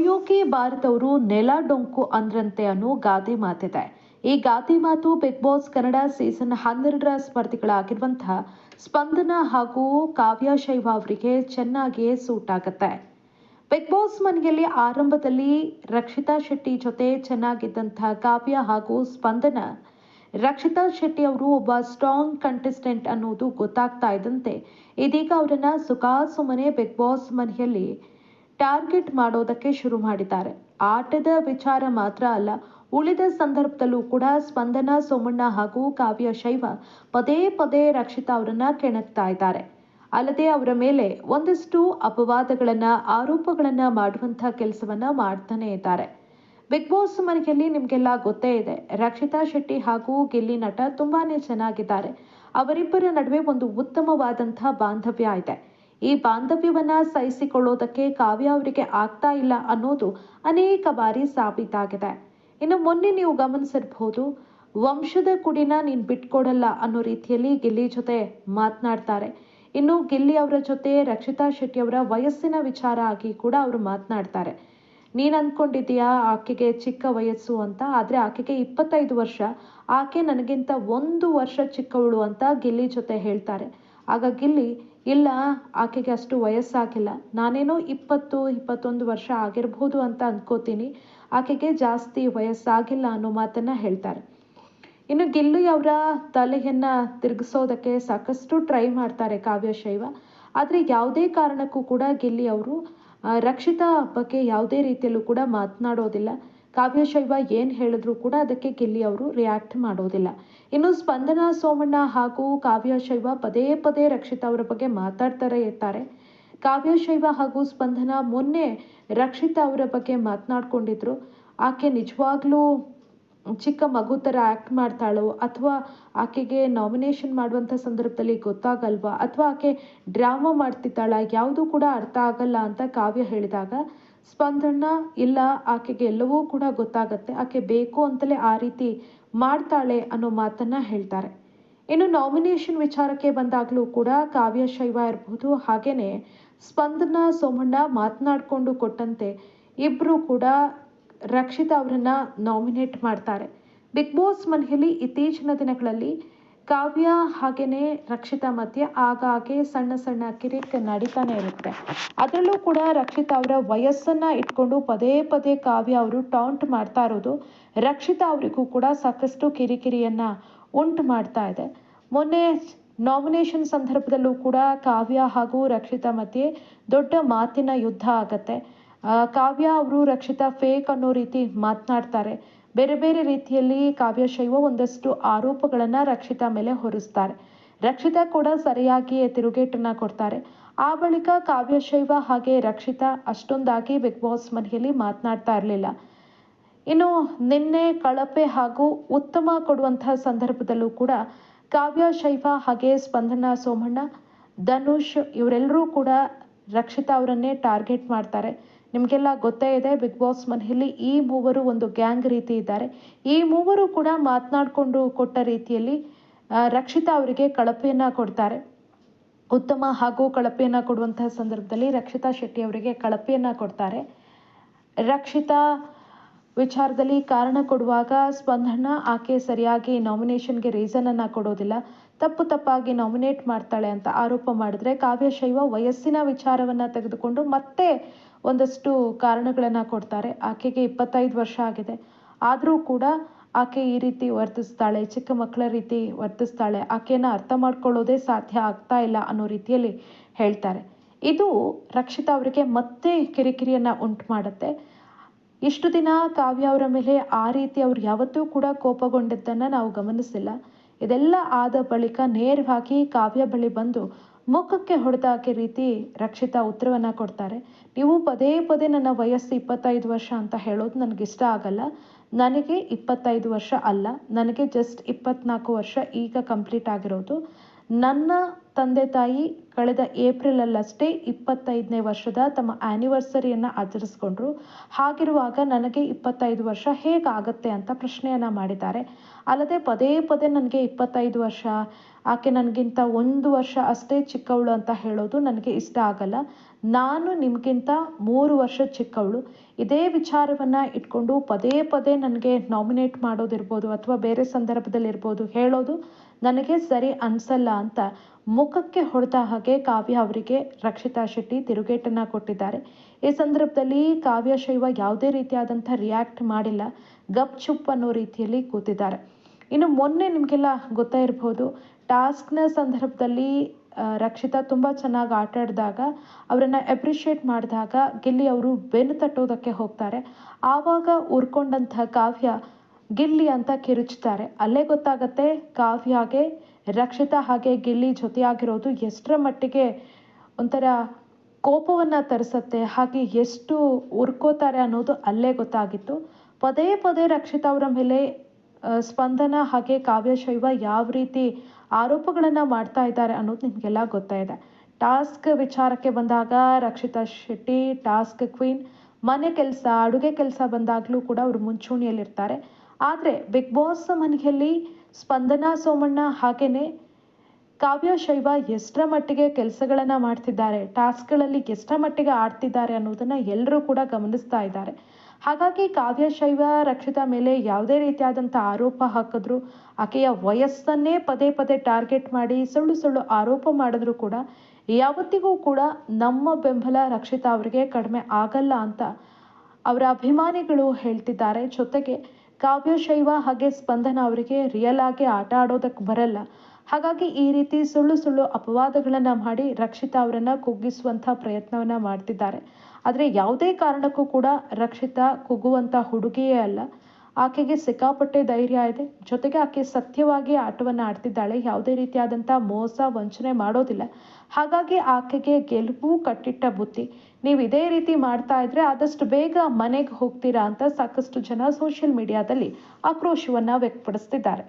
ದುಡಿಯೋಕೆ ಬಾರದವರು ನೆಲ ಡೊಂಕು ಅಂದ್ರಂತೆ ಅನ್ನೋ ಗಾದೆ ಮಾತಿದೆ. ಈ ಗಾದೆ ಮಾತು ಬಿಗ್ ಬಾಸ್ ಕನ್ನಡ ಸೀಸನ್ 12ರ ಸ್ಪರ್ಧಿಗಳಾಗಿರುವಂತಹ ಸ್ಪಂದನ ಹಾಗೂ ಕಾವ್ಯ ಶೈವ ಅವರಿಗೆ ಚೆನ್ನಾಗಿಯೇ ಸೂಟ್ ಆಗುತ್ತೆ. ಬಿಗ್ ಬಾಸ್ ಮನೆಯಲ್ಲಿ ಆರಂಭದಲ್ಲಿ ರಕ್ಷಿತಾ ಶೆಟ್ಟಿ ಜೊತೆ ಚೆನ್ನಾಗಿದ್ದಂತಹ ಕಾವ್ಯ ಹಾಗೂ ಸ್ಪಂದನ, ರಕ್ಷಿತಾ ಶೆಟ್ಟಿ ಅವರು ಒಬ್ಬ ಸ್ಟ್ರಾಂಗ್ ಕಂಟೆಸ್ಟೆಂಟ್ ಅನ್ನೋದು ಗೊತ್ತಾಗ್ತಾ ಇದ್ದಂತೆ ಇದೀಗ ಅವರನ್ನ ಸುಖಾಸುಮ್ಮನೆ ಬಿಗ್ ಬಾಸ್ ಮನೆಯಲ್ಲಿ ಟಾರ್ಗೆಟ್ ಮಾಡೋದಕ್ಕೆ ಶುರು ಮಾಡಿದ್ದಾರೆ. ಆಟದ ವಿಚಾರ ಮಾತ್ರ ಅಲ್ಲ, ಉಳಿದ ಸಂದರ್ಭದಲ್ಲೂ ಕೂಡ ಸ್ಪಂದನ, ಸೋಮಣ್ಣ ಹಾಗೂ ಕಾವ್ಯ ಶೈವ ಪದೇ ಪದೇ ರಕ್ಷಿತಾ ಅವರನ್ನ ಕೆಣಕ್ತಾ ಇದ್ದಾರೆ. ಅಲ್ಲದೆ ಅವರ ಮೇಲೆ ಒಂದಷ್ಟು ಅಪವಾದಗಳನ್ನ, ಆರೋಪಗಳನ್ನ ಮಾಡುವಂತಹ ಕೆಲಸವನ್ನ ಮಾಡ್ತಾನೆ ಇದ್ದಾರೆ. ಬಿಗ್ ಬಾಸ್ ಮನೆಯಲ್ಲಿ ನಿಮ್ಗೆಲ್ಲ ಗೊತ್ತೇ ಇದೆ, ರಕ್ಷಿತಾ ಶೆಟ್ಟಿ ಹಾಗೂ ಗಿಲ್ಲಿ ನಟ ತುಂಬಾನೇ ಚೆನ್ನಾಗಿದ್ದಾರೆ. ಅವರಿಬ್ಬರ ನಡುವೆ ಒಂದು ಉತ್ತಮವಾದಂತಹ ಬಾಂಧವ್ಯ ಇದೆ. ಈ ಬಾಂಧವ್ಯವನ್ನ ಸಹಿಸಿಕೊಳ್ಳೋದಕ್ಕೆ ಕಾವ್ಯ ಅವರಿಗೆ ಆಗ್ತಾ ಇಲ್ಲ ಅನ್ನೋದು ಅನೇಕ ಬಾರಿ ಸಾಬೀತಾಗಿದೆ. ಇನ್ನು ಮೊನ್ನೆ ನೀವು ಗಮನಿಸಿರಬಹುದು, ವಂಶದ ಕುಡಿನ ನೀನ್ ಬಿಟ್ಕೊಡಲ್ಲ ಅನ್ನೋ ರೀತಿಯಲ್ಲಿ ಗಿಲ್ಲಿ ಜೊತೆ ಮಾತನಾಡ್ತಾರೆ. ಇನ್ನು ಗಿಲ್ಲಿ ಅವರ ಜೊತೆ ರಕ್ಷಿತಾ ಶೆಟ್ಟಿ ಅವರ ವಯಸ್ಸಿನ ವಿಚಾರ ಆಗಿ ಕೂಡ ಅವರು ಮಾತನಾಡ್ತಾರೆ. ನೀನ್ ಅನ್ಕೊಂಡಿದೀಯಾ ಆಕೆಗೆ ಚಿಕ್ಕ ವಯಸ್ಸು ಅಂತ, ಆದ್ರೆ ಆಕೆಗೆ 25 ವರ್ಷ, ಆಕೆ ನನಗಿಂತ 1 ವರ್ಷ ಚಿಕ್ಕವಳು ಅಂತ ಗಿಲ್ಲಿ ಜೊತೆ ಹೇಳ್ತಾರೆ. ಆಗ ಗಿಲ್ಲಿ, ಇಲ್ಲ ಆಕೆಗೆ ಅಷ್ಟು ವಯಸ್ಸಾಗಿಲ್ಲ, ನಾನೇನೋ 20-21 ವರ್ಷ ಆಗಿರ್ಬೋದು ಅಂತ ಅನ್ಕೋತೀನಿ, ಆಕೆಗೆ ಜಾಸ್ತಿ ವಯಸ್ಸಾಗಿಲ್ಲ ಅನ್ನೋ ಮಾತನ್ನ ಹೇಳ್ತಾರೆ. ಇನ್ನು ಗಿಲ್ಲಿ ಅವರ ತಲೆಯನ್ನ ತಿರುಗಿಸೋದಕ್ಕೆ ಸಾಕಷ್ಟು ಟ್ರೈ ಮಾಡ್ತಾರೆ ಕಾವ್ಯ ಶೈವ. ಆದ್ರೆ ಯಾವುದೇ ಕಾರಣಕ್ಕೂ ಕೂಡ ಗಿಲ್ಲಿ ಅವರು ರಕ್ಷಿತಾ ಬಗ್ಗೆ ಯಾವುದೇ ರೀತಿಯಲ್ಲೂ ಕೂಡ ಮಾತನಾಡೋದಿಲ್ಲ. ಕಾವ್ಯ ಶೈವ ಏನ್ ಹೇಳಿದ್ರು ಕೂಡ ಅದಕ್ಕೆ ಗಿಲ್ಲಿ ಅವರು ರಿಯಾಕ್ಟ್ ಮಾಡೋದಿಲ್ಲ. ಇನ್ನು ಸ್ಪಂದನ, ಸೋಮಣ್ಣ ಹಾಗೂ ಕಾವ್ಯ ಶೈವ ಪದೇ ಪದೇ ರಕ್ಷಿತಾ ಅವರ ಬಗ್ಗೆ ಮಾತಾಡ್ತಾರೆ ಇರ್ತಾರೆ. ಕಾವ್ಯ ಶೈವ ಹಾಗೂ ಸ್ಪಂದನ ಮೊನ್ನೆ ರಕ್ಷಿತಾ ಅವರ ಬಗ್ಗೆ ಮಾತನಾಡ್ಕೊಂಡಿದ್ರು. ಆಕೆ ನಿಜವಾಗ್ಲೂ ಚಿಕ್ಕ ಮಗು ತರ ಆಕ್ಟ್ ಮಾಡ್ತಾಳೋ, ಅಥವಾ ಆಕೆಗೆ ನಾಮಿನೇಷನ್ ಮಾಡುವಂತ ಸಂದರ್ಭದಲ್ಲಿ ಗೊತ್ತಾಗಲ್ವಾ, ಅಥವಾ ಆಕೆ ಡ್ರಾಮಾ ಮಾಡ್ತಿದ್ದಾಳ, ಯಾವುದು ಕೂಡ ಅರ್ಥ ಆಗಲ್ಲ ಅಂತ ಕಾವ್ಯ ಹೇಳಿದಾಗ ಸ್ಪಂದನ, ಇಲ್ಲ ಆಕೆಗೆ ಎಲ್ಲವೂ ಕೂಡ ಗೊತ್ತಾಗತ್ತೆ, ಆಕೆ ಬೇಕು ಅಂತಲೇ ಆ ರೀತಿ ಮಾಡ್ತಾಳೆ ಅನ್ನೋ ಮಾತನ್ನ ಹೇಳ್ತಾರೆ. ಇನ್ನು ನಾಮಿನೇಷನ್ ವಿಚಾರಕ್ಕೆ ಬಂದಾಗಲೂ ಕೂಡ ಕಾವ್ಯ ಶೈವ ಇರಬಹುದು, ಹಾಗೇನೆ ಸ್ಪಂದನ, ಸೋಮಣ್ಣ ಮಾತನಾಡಿಕೊಂಡು ಕೊಟ್ಟಂತೆ ಇಬ್ರು ಕೂಡ ರಕ್ಷಿತಾ ಅವರನ್ನ ನಾಮಿನೇಟ್ ಮಾಡ್ತಾರೆ. ಬಿಗ್ ಬಾಸ್ ಮನೆಯಲ್ಲಿ ಇತ್ತೀಚಿನ ದಿನಗಳಲ್ಲಿ ಕಾವ್ಯ ಹಾಗೇನೆ ರಕ್ಷಿತಾ ಮಧ್ಯೆ ಆಗಾಗ್ಗೆ ಸಣ್ಣ ಸಣ್ಣ ಕಿರಿಕ್ ನಡೀತಾನೆ ಇರುತ್ತೆ. ಅದರಲ್ಲೂ ಕೂಡ ರಕ್ಷಿತಾ ಅವರ ವಯಸ್ಸನ್ನ ಇಟ್ಕೊಂಡು ಪದೇ ಪದೇ ಕಾವ್ಯ ಅವರು ಟಾಂಟ್ ಮಾಡ್ತಾ ಇರೋದು ರಕ್ಷಿತಾ ಅವರಿಗೂ ಕೂಡ ಸಾಕಷ್ಟು ಕಿರಿಕಿರಿಯನ್ನ ಉಂಟು ಮಾಡ್ತಾ ಇದೆ. ಮೊನ್ನೆ ನಾಮಿನೇಷನ್ ಸಂದರ್ಭದಲ್ಲೂ ಕೂಡ ಕಾವ್ಯ ಹಾಗೂ ರಕ್ಷಿತಾ ಮಧ್ಯೆ ದೊಡ್ಡ ಮಾತಿನ ಯುದ್ಧ ಆಗತ್ತೆ. ಕಾವ್ಯ ಅವರು ರಕ್ಷಿತಾ ಫೇಕ್ ಅನ್ನೋ ರೀತಿ ಮಾತನಾಡ್ತಾರೆ. ಬೇರೆ ಬೇರೆ ರೀತಿಯಲ್ಲಿ ಕಾವ್ಯ ಶೈವ ಒಂದಷ್ಟು ಆರೋಪಗಳನ್ನ ರಕ್ಷಿತಾ ಮೇಲೆ ಹೊರಿಸ್ತಾರೆ. ರಕ್ಷಿತಾ ಕೂಡ ಸರಿಯಾಗಿ ತಿರುಗೇಟನ್ನ ಕೊಡ್ತಾರೆ. ಆ ಬಳಿಕ ಕಾವ್ಯ ಶೈವ ಹಾಗೆ ರಕ್ಷಿತಾ ಅಷ್ಟೊಂದಾಗಿ ಬಿಗ್ ಬಾಸ್ ಮನೆಯಲ್ಲಿ ಮಾತನಾಡ್ತಾ ಇರಲಿಲ್ಲ. ಇನ್ನು ನಿನ್ನೆ ಕಳಪೆ ಹಾಗೂ ಉತ್ತಮ ಕೊಡುವಂತಹ ಸಂದರ್ಭದಲ್ಲೂ ಕೂಡ ಕಾವ್ಯ ಶೈವ ಹಾಗೆ ಸ್ಪಂದನ, ಸೋಮಣ್ಣ, ಧನುಷ್ ಇವರೆಲ್ಲರೂ ಕೂಡ ರಕ್ಷಿತಾ ಅವರನ್ನೇ ಟಾರ್ಗೆಟ್ ಮಾಡ್ತಾರೆ. ನಿಮಗೆಲ್ಲ ಗೊತ್ತೇ ಇದೆ, ಬಿಗ್ ಬಾಸ್ ಮನೆಯಲ್ಲಿ ಈ ಮೂವರು ಒಂದು ಗ್ಯಾಂಗ್ ರೀತಿ ಇದ್ದಾರೆ. ಈ ಮೂವರು ಕೂಡ ಮಾತನಾಡಿಕೊಂಡು ಕೊಟ್ಟ ರೀತಿಯಲ್ಲಿ ರಕ್ಷಿತಾ ಅವರಿಗೆ ಕಳಪೆಯನ್ನ ಕೊಡ್ತಾರೆ. ಉತ್ತಮ ಹಾಗೂ ಕಳಪೆಯನ್ನ ಕೊಡುವಂತಹ ಸಂದರ್ಭದಲ್ಲಿ ರಕ್ಷಿತಾ ಶೆಟ್ಟಿ ಅವರಿಗೆ ಕಳಪೆಯನ್ನ ಕೊಡ್ತಾರೆ. ರಕ್ಷಿತಾ ವಿಚಾರದಲ್ಲಿ ಕಾರಣ ಕೊಡುವಾಗ ಸ್ಪಂದನ ಆಕೆ ಸರಿಯಾಗಿ ನಾಮಿನೇಷನ್ಗೆ ರೀಸನ್ ಅನ್ನ ಕೊಡೋದಿಲ್ಲ, ತಪ್ಪಾಗಿ ನಾಮಿನೇಟ್ ಮಾಡ್ತಾಳೆ ಅಂತ ಆರೋಪ ಮಾಡಿದ್ರೆ ಕಾವ್ಯ ಶೈವ ವಯಸ್ಸಿನ ವಿಚಾರವನ್ನ ತೆಗೆದುಕೊಂಡು ಮತ್ತೆ ಒಂದಷ್ಟು ಕಾರಣಗಳನ್ನ ಕೊಡ್ತಾರೆ. ಆಕೆಗೆ 25 ವರ್ಷ ಆಗಿದೆ, ಆದರೂ ಕೂಡ ಆಕೆ ಈ ರೀತಿ ವರ್ತಿಸ್ತಾಳೆ, ಚಿಕ್ಕ ಮಕ್ಕಳ ರೀತಿ ವರ್ತಿಸ್ತಾಳೆ, ಆಕೆಯನ್ನ ಅರ್ಥ ಮಾಡ್ಕೊಳ್ಳೋದೇ ಸಾಧ್ಯ ಆಗ್ತಾ ಇಲ್ಲ ಅನ್ನೋ ರೀತಿಯಲ್ಲಿ ಹೇಳ್ತಾರೆ. ಇದು ರಕ್ಷಿತಾ ಅವರಿಗೆ ಮತ್ತೆ ಕಿರಿಕಿರಿಯನ್ನ ಉಂಟು ಮಾಡುತ್ತೆ. ಇಷ್ಟು ದಿನ ಕಾವ್ಯ ಅವರ ಮೇಲೆ ಆ ರೀತಿ ಅವ್ರು ಯಾವತ್ತೂ ಕೂಡ ಕೋಪಗೊಂಡಿದ್ದನ್ನ ನಾವು ಗಮನಿಸಿಲ್ಲ. ಇದೆಲ್ಲ ಆದ ಬಳಿಕ ನೇರವಾಗಿ ಕಾವ್ಯ ಬಳಿ ಬಂದು ಮುಖಕ್ಕೆ ಹೊಡೆದಾಕೆ ರೀತಿ ರಕ್ಷಿತಾ ಉತ್ತರವನ್ನ ಕೊಡ್ತಾರೆ. ನೀವು ಪದೇ ಪದೇ ನನ್ನ ವಯಸ್ಸು 25 ವರ್ಷ ಅಂತ ಹೇಳೋದು ನನಗೆ ಇಷ್ಟ ಆಗಲ್ಲ. ನನಗೆ 25 ವರ್ಷ ಅಲ್ಲ, ನನಗೆ ಜಸ್ಟ್ 24 ವರ್ಷ ಈಗ ಕಂಪ್ಲೀಟ್ ಆಗಿರೋದು. ನನ್ನ ತಂದೆ ತಾಯಿ ಕಳೆದ ಏಪ್ರಿಲಲ್ಲಷ್ಟೇ 25ನೇ ವರ್ಷದ ತಮ್ಮ ಆ್ಯನಿವರ್ಸರಿಯನ್ನು ಆಚರಿಸ್ಕೊಂಡ್ರು. ಹಾಗಿರುವಾಗ ನನಗೆ 25 ವರ್ಷ ಹೇಗಾಗತ್ತೆ ಅಂತ ಪ್ರಶ್ನೆಯನ್ನು ಮಾಡಿದ್ದಾರೆ. ಅಲ್ಲದೆ ಪದೇ ಪದೇ ನನಗೆ 25 ವರ್ಷ, ಆಕೆ ನನಗಿಂತ 1 ವರ್ಷ ಅಷ್ಟೇ ಚಿಕ್ಕವಳು ಅಂತ ಹೇಳೋದು ನನಗೆ ಇಷ್ಟ ಆಗಲ್ಲ. ನಾನು ನಿಮಗಿಂತ 3 ವರ್ಷ ಚಿಕ್ಕವಳು. ಇದೇ ವಿಚಾರವನ್ನು ಇಟ್ಕೊಂಡು ಪದೇ ಪದೇ ನನಗೆ ನಾಮಿನೇಟ್ ಮಾಡೋದಿರ್ಬೋದು ಅಥವಾ ಬೇರೆ ಸಂದರ್ಭದಲ್ಲಿರ್ಬೋದು ಹೇಳೋದು ನನಗೆ ಸರಿ ಅನಿಸಲ್ಲ ಅಂತ ಮುಖಕ್ಕೆ ಹೊಡೆದ ಹಾಗೆ ಕಾವ್ಯ ಅವರಿಗೆ ರಕ್ಷಿತಾ ಶೆಟ್ಟಿ ತಿರುಗೇಟನ್ನು ಕೊಟ್ಟಿದ್ದಾರೆ. ಈ ಸಂದರ್ಭದಲ್ಲಿ ಕಾವ್ಯ ಶೈವ ಯಾವುದೇ ರೀತಿಯಾದಂಥ ರಿಯಾಕ್ಟ್ ಮಾಡಿಲ್ಲ, ಗಪ್ ಚುಪ್ ಅನ್ನೋ ರೀತಿಯಲ್ಲಿ ಕೂತಿದ್ದಾರೆ. ಇನ್ನು ಮೊನ್ನೆ ನಿಮಗೆಲ್ಲ ಗೊತ್ತಾ ಇರ್ಬೋದು, ಟಾಸ್ಕ್ನ ಸಂದರ್ಭದಲ್ಲಿ ರಕ್ಷಿತಾ ತುಂಬ ಚೆನ್ನಾಗಿ ಆಟ ಆಡಿದಾಗ ಅವರನ್ನು ಅಪ್ರಿಷಿಯೇಟ್ ಮಾಡಿದಾಗ ಗಿಲ್ಲಿ ಅವರು ಬೆನ್ನು ತಟ್ಟೋದಕ್ಕೆ ಹೋಗ್ತಾರೆ. ಆವಾಗ ಉರ್ಕೊಂಡಂತಹ ಕಾವ್ಯ ಗಿಲ್ಲಿ ಅಂತ ಕಿರುಚ್ತಾರೆ. ಅಲ್ಲೇ ಗೊತ್ತಾಗತ್ತೆ ಕಾವ್ಯಗೆ ರಕ್ಷಿತಾ ಹಾಗೆ ಗಿಲ್ಲಿ ಜೊತೆಯಾಗಿರೋದು ಎಷ್ಟರ ಮಟ್ಟಿಗೆ ಒಂಥರ ಕೋಪವನ್ನು ತರಿಸತ್ತೆ, ಹಾಗೆ ಎಷ್ಟು ಉರ್ಕೋತಾರೆ ಅನ್ನೋದು ಅಲ್ಲೇ ಗೊತ್ತಾಗಿತ್ತು. ಪದೇ ಪದೇ ರಕ್ಷಿತಾ ಅವರ ಮೇಲೆ ಸ್ಪಂದನ ಹಾಗೆ ಕಾವ್ಯ ಶೈವ ಯಾವ ರೀತಿ ಆರೋಪಗಳನ್ನು ಮಾಡ್ತಾ ಇದ್ದಾರೆ ಅನ್ನೋದು ನಿಮಗೆಲ್ಲ ಗೊತ್ತಾ ಇದೆ. ಟಾಸ್ಕ್ ವಿಚಾರಕ್ಕೆ ಬಂದಾಗ ರಕ್ಷಿತಾ ಶೆಟ್ಟಿ ಟಾಸ್ಕ್ ಕ್ವೀನ್. ಮನೆ ಕೆಲಸ, ಅಡುಗೆ ಕೆಲಸ ಬಂದಾಗಲೂ ಕೂಡ ಅವರು ಮುಂಚೂಣಿಯಲ್ಲಿರ್ತಾರೆ. ಆದರೆ ಬಿಗ್ ಬಾಸ್ ಮನೆಯಲ್ಲಿ ಸ್ಪಂದನಾ ಸೋಮಣ್ಣ ಹಾಗೆಯೇ ಕಾವ್ಯ ಶೈವ ಎಷ್ಟರ ಮಟ್ಟಿಗೆ ಕೆಲಸಗಳನ್ನು ಮಾಡ್ತಿದ್ದಾರೆ, ಟಾಸ್ಕ್ಗಳಲ್ಲಿ ಎಷ್ಟರ ಮಟ್ಟಿಗೆ ಆಡ್ತಿದ್ದಾರೆ ಅನ್ನೋದನ್ನು ಎಲ್ಲರೂ ಕೂಡ ಗಮನಿಸ್ತಾ ಇದ್ದಾರೆ. ಹಾಗಾಗಿ ಕಾವ್ಯ ಶೈವ ರಕ್ಷಿತಾ ಮೇಲೆ ಯಾವುದೇ ರೀತಿಯಾದಂಥ ಆರೋಪ ಹಾಕಿದ್ರು, ಆಕೆಯ ವಯಸ್ಸನ್ನೇ ಪದೇ ಪದೇ ಟಾರ್ಗೆಟ್ ಮಾಡಿ ಸುಳ್ಳು ಸುಳ್ಳು ಆರೋಪ ಮಾಡಿದ್ರು ಕೂಡ ಯಾವತ್ತಿಗೂ ಕೂಡ ನಮ್ಮ ಬೆಂಬಲ ರಕ್ಷಿತಾ ಅವರಿಗೆ ಕಡಿಮೆ ಆಗಲ್ಲ ಅಂತ ಅವರ ಅಭಿಮಾನಿಗಳು ಹೇಳ್ತಿದ್ದಾರೆ. ಜೊತೆಗೆ ಕಾವ್ಯ ಶೈವ ಹಾಗೆ ಸ್ಪಂದನ ಅವರಿಗೆ ರಿಯಲ್ ಆಗಿ ಆಟ ಆಡೋದಕ್ಕೆ ಬರಲ್ಲ. ಹಾಗಾಗಿ ಈ ರೀತಿ ಸುಳ್ಳು ಸುಳ್ಳು ಅಪವಾದಗಳನ್ನು ಮಾಡಿ ರಕ್ಷಿತಾ ಅವರನ್ನು ಕುಗ್ಗಿಸುವಂಥ ಪ್ರಯತ್ನವನ್ನು ಮಾಡ್ತಿದ್ದಾರೆ. ಆದರೆ ಯಾವುದೇ ಕಾರಣಕ್ಕೂ ಕೂಡ ರಕ್ಷಿತಾ ಕುಗ್ಗುವಂಥ ಹುಡುಗಿಯೇ ಅಲ್ಲ. ಆಕೆಗೆ ಸಿಕ್ಕಾಪಟ್ಟೆ ಧೈರ್ಯ ಇದೆ. ಜೊತೆಗೆ ಆಕೆ ಸತ್ಯವಾಗಿ ಆಟವನ್ನು ಆಡ್ತಿದ್ದಾಳೆ. ಯಾವುದೇ ರೀತಿಯಾದಂಥ ಮೋಸ ವಂಚನೆ ಮಾಡೋದಿಲ್ಲ. ಹಾಗಾಗಿ ಆಕೆಗೆ ಗೆಲುವು ಕಟ್ಟಿಟ್ಟ ಬುತ್ತಿ. ನೀವು ಇದೇ ರೀತಿ ಮಾಡ್ತಾ ಇದ್ರೆ ಆದಷ್ಟು ಬೇಗ ಮನೆಗೆ ಹೋಗ್ತೀರಾ ಅಂತ ಸಾಕಷ್ಟು ಜನ ಸೋಷಿಯಲ್ ಮೀಡಿಯಾದಲ್ಲಿ ಆಕ್ರೋಶವನ್ನು ವ್ಯಕ್ತಪಡಿಸ್ತಿದ್ದಾರೆ.